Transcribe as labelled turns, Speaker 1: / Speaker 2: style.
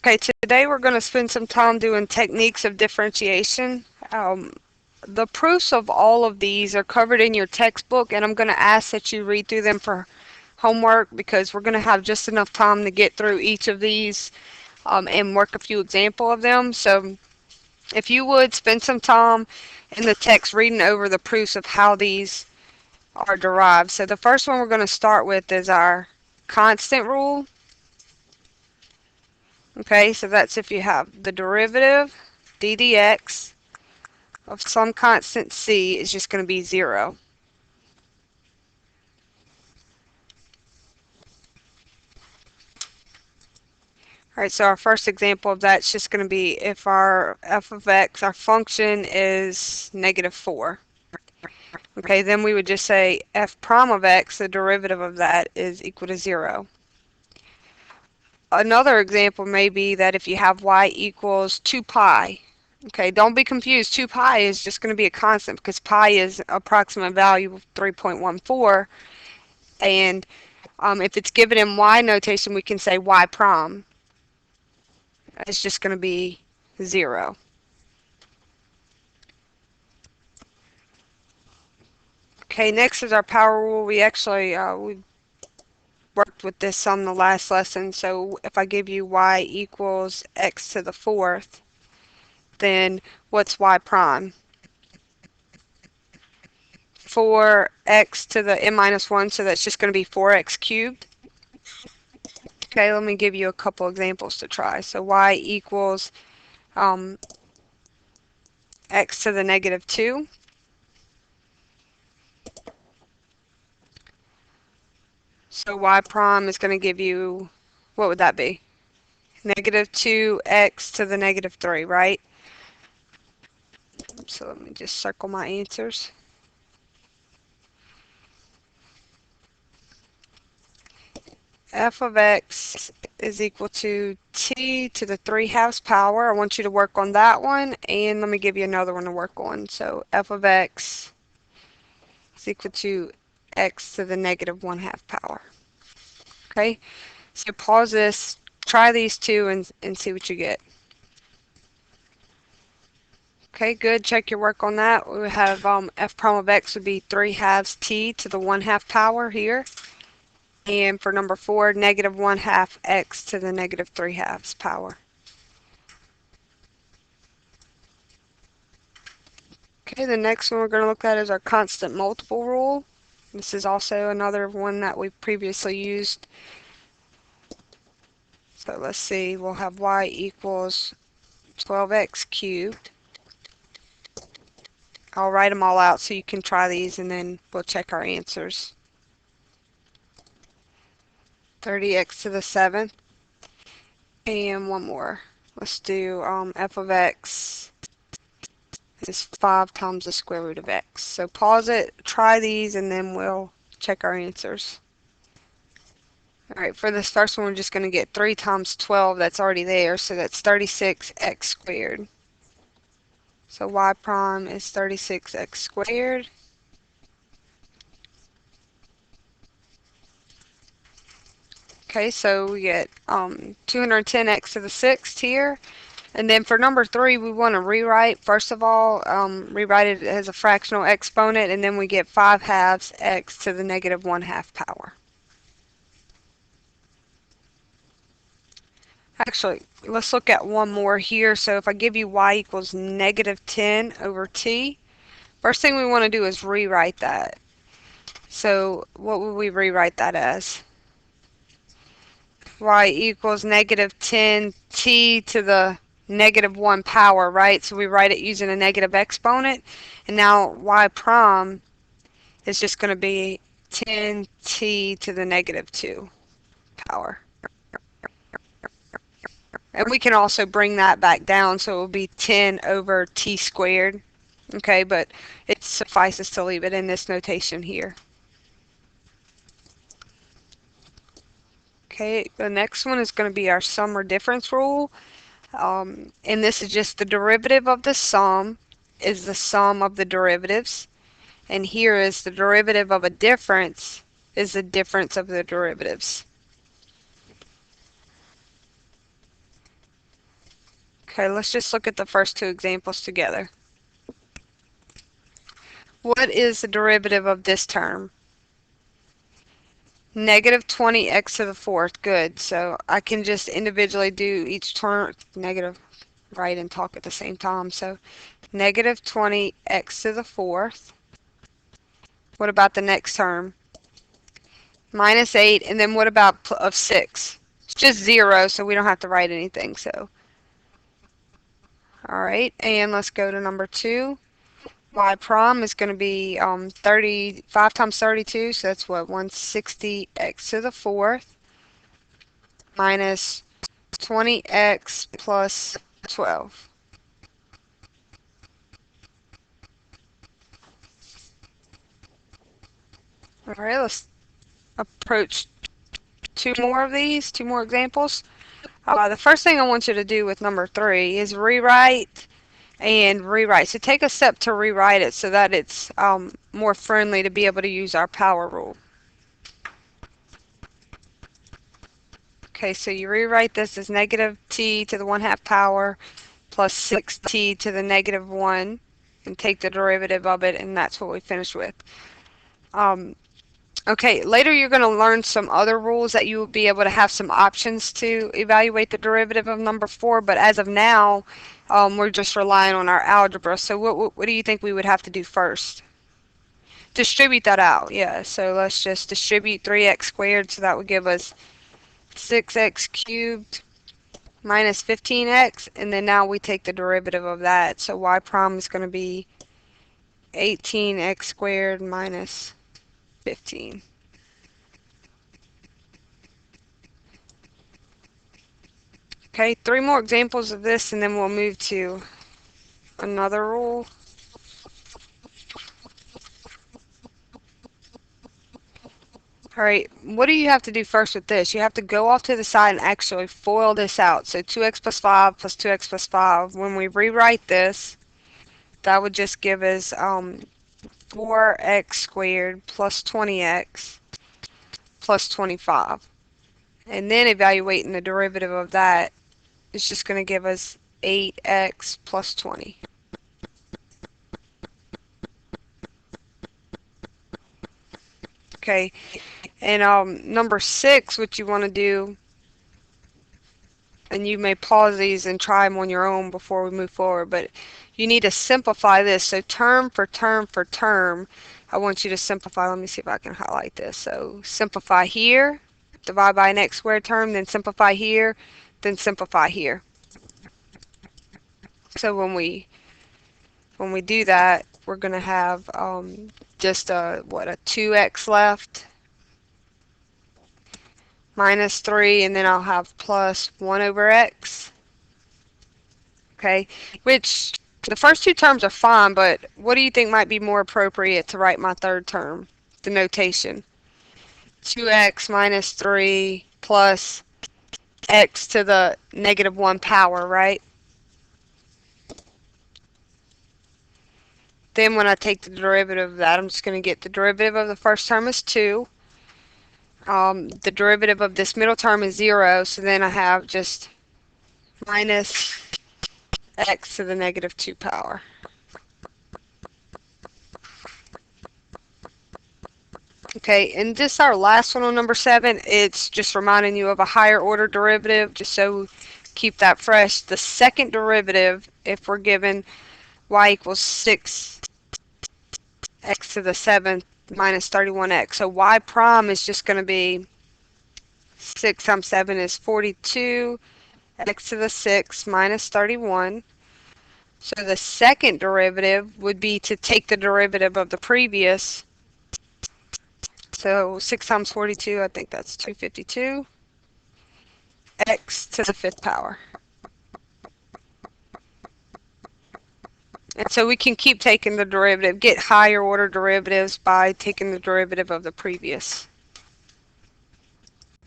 Speaker 1: Okay, today we're going to spend some time doing techniques of differentiation. The proofs of all of these are covered in your textbook, and I'm going to ask that you read through them for homework because we're going to have just enough time to get through each of these and work a few examples of them. So if you would spend some time in the text reading over the proofs of how these are derived. So the first one we're going to start with is our constant rule. Okay, so that's if you have the derivative d dx of some constant c is just going to be 0. Alright, so our first example of that is just going to be if our f of x, our function, is -4. Okay, then we would just say f prime of x, the derivative of that, is equal to 0. Another example may be that if you have y equals 2 pi. Okay, don't be confused. 2 pi is just going to be a constant because pi is approximate value of 3.14. And if it's given in y notation, we can say y prime. It's just going to be 0. Okay, next is our power rule. We actually we worked with this some the last lesson. So if I give you y equals x to the 4th, then what's y prime? 4x to the n minus 1, so that's just going to be 4x cubed. Okay, let me give you a couple examples to try. So y equals x to the -2. So y prime is going to give you, what would that be? -2x to the -3, right? So let me just circle my answers. F of x is equal to t to the 3/2 power. I want you to work on that one, and let me give you another one to work on. So f of x is equal to x to the -1/2 power. Okay, so pause this, try these two, and see what you get. Okay, good. Check your work on that. We have f prime of x would be 3/2 t to the 1/2 power here. And for number 4, -1/2 x to the -3/2 power. Okay, the next one we're going to look at is our constant multiple rule. This is also another one that we've previously used. So let's see, we'll have y equals 12x cubed. I'll write them all out so you can try these, and then we'll check our answers. 30x to the 7th. And one more. Let's do f of x is 5 times the square root of x. So pause it, try these, and then we'll check our answers. Alright, for this first one, we're just going to get 3 times 12. That's already there, so that's 36x squared. So y prime is 36x squared. Okay, so we get 210x to the 6th here. And then for number 3, we want to rewrite. First of all, rewrite it as a fractional exponent, and then we get 5/2 x to the -1/2 power. Actually, let's look at one more here. So if I give you y equals -10 over t, first thing we want to do is rewrite that. So what would we rewrite that as? Y equals -10 t to the -1 power, right? So we write it using a negative exponent. And now y prime is just going to be 10t to the -2 power. And we can also bring that back down, so it will be 10 over t squared. Okay, but it suffices to leave it in this notation here. Okay, the next one is going to be our sum or difference rule. And this is just the derivative of the sum is the sum of the derivatives. And here is the derivative of a difference is the difference of the derivatives. Okay, let's just look at the first two examples together. What is the derivative of this term? Negative 20x to the fourth. Good. So I can just individually do each term, negative, write and talk at the same time. So negative 20x to the fourth. What about the next term? Minus 8. And then what about of 6? It's just 0, so we don't have to write anything. So, all right. And let's go to number 2. Y prime is going to be 35 times 32. So that's what? 160x to the fourth minus 20x plus 12. All right, let's approach two more examples. The first thing I want you to do with number 3 is rewrite and rewrite. So take a step to rewrite it so that it's more friendly to be able to use our power rule. Okay, so you rewrite this as negative t to the 1/2 power plus 6t to the negative 1 and take the derivative of it, and that's what we finished with. Okay, later you're going to learn some other rules that you will be able to have some options to evaluate the derivative of number 4, but as of now, we're just relying on our algebra. So what do you think we would have to do first? Distribute that out, yeah. So let's just distribute 3x squared, so that would give us 6x cubed minus 15x, and then now we take the derivative of that. So y prime is going to be 18x squared minus 15. Okay, 3 more examples of this and then we'll move to another rule. Alright, what do you have to do first with this? You have to go off to the side and actually FOIL this out. So 2x plus 5 plus 2x plus 5. When we rewrite this, that would just give us 4x squared plus 20x plus 25. And then evaluating the derivative of that is just going to give us 8x plus 20. Okay, and number 6, what you want to do, and you may pause these and try them on your own before we move forward, but you need to simplify this. So term for term for term, I want you to simplify. Let me see if I can highlight this. So simplify here, divide by an x squared term, then simplify here, then simplify here. So when we do that, we're going to have just a 2x left, minus 3, and then I'll have plus 1 over x. Okay, which the first 2 terms are fine, but what do you think might be more appropriate to write my third term, the notation? 2x minus 3 plus x to the negative 1 power, right? Then when I take the derivative of that, I'm just going to get the derivative of the first term is 2. The derivative of this middle term is 0, so then I have just minus x to the negative 2 power. Okay, and this our last one on number 7. It's just reminding you of a higher order derivative, just so keep that fresh. The second derivative, if we're given y equals 6x to the 7th minus 31x. So y prime is just going to be 6 times 7 is 42, x to the 6 minus 31. So the second derivative would be to take the derivative of the previous. So 6 times 42, I think that's 252, x to the 5th power. And so we can keep taking the derivative, get higher order derivatives by taking the derivative of the previous.